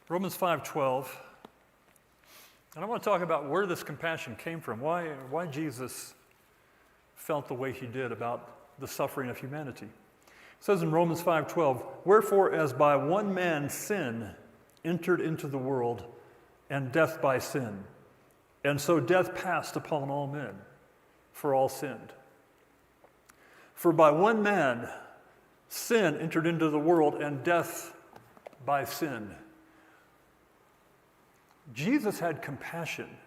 Romans 5:12. And I want to talk about where this compassion came from, why Jesus felt the way he did about the suffering of humanity. It says in Romans 5:12, "Wherefore, as by one man sin entered into the world, and death by sin, and so death passed upon all men, for all sinned. For by one man sin entered into the world, and death by sin." Jesus had compassion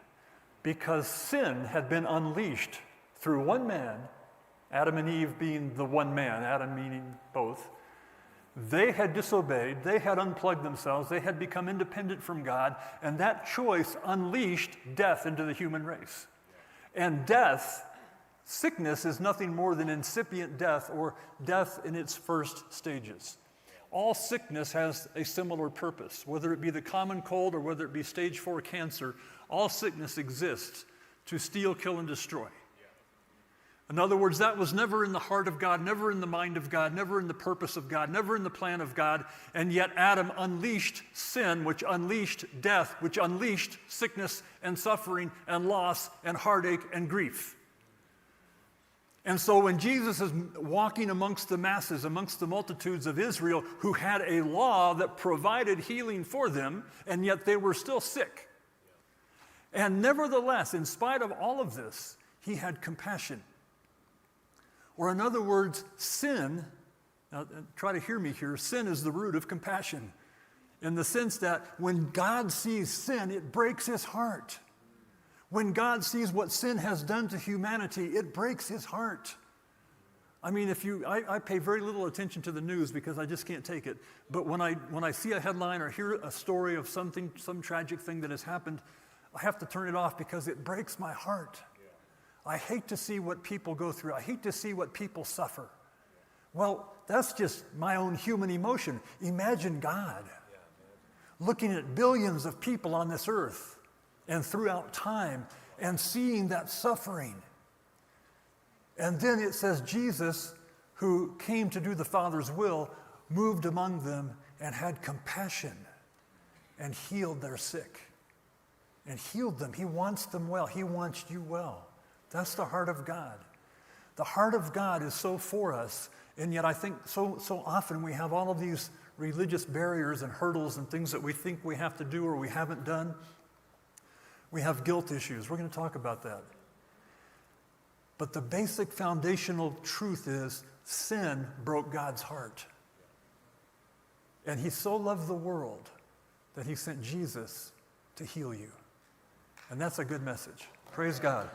because sin had been unleashed through one man, Adam and Eve being the one man, Adam meaning both. They had disobeyed, they had unplugged themselves, they had become independent from God, and that choice unleashed death into the human race. And death, sickness, is nothing more than incipient death or death in its first stages. All sickness has a similar purpose, whether it be the common cold or whether it be stage 4 cancer. All sickness exists to steal, kill, and destroy. In other words, that was never in the heart of God, never in the mind of God, never in the purpose of God, never in the plan of God, and yet Adam unleashed sin, which unleashed death, which unleashed sickness and suffering and loss and heartache and grief. And so when Jesus is walking amongst the masses, amongst the multitudes of Israel who had a law that provided healing for them, and yet they were still sick. And nevertheless, in spite of all of this, he had compassion. Or in other words, sin, now try to hear me here, sin is the root of compassion, in the sense that when God sees sin, it breaks his heart. When God sees what sin has done to humanity, it breaks his heart. I mean, I pay very little attention to the news because I just can't take it. But when I see a headline or hear a story of some tragic thing that has happened, I have to turn it off because it breaks my heart. I hate to see what people go through. I hate to see what people suffer. Well, that's just my own human emotion. Imagine God looking at billions of people on this earth and throughout time, and seeing that suffering. And then it says Jesus, who came to do the Father's will, moved among them and had compassion and healed their sick. And healed them. He wants them well. He wants you well. That's the heart of God. The heart of God is so for us, and yet I think so often we have all of these religious barriers and hurdles and things that we think we have to do or we haven't done. We have guilt issues. We're going to talk about that. But the basic foundational truth is sin broke God's heart. And he so loved the world that he sent Jesus to heal you. And that's a good message. Praise God.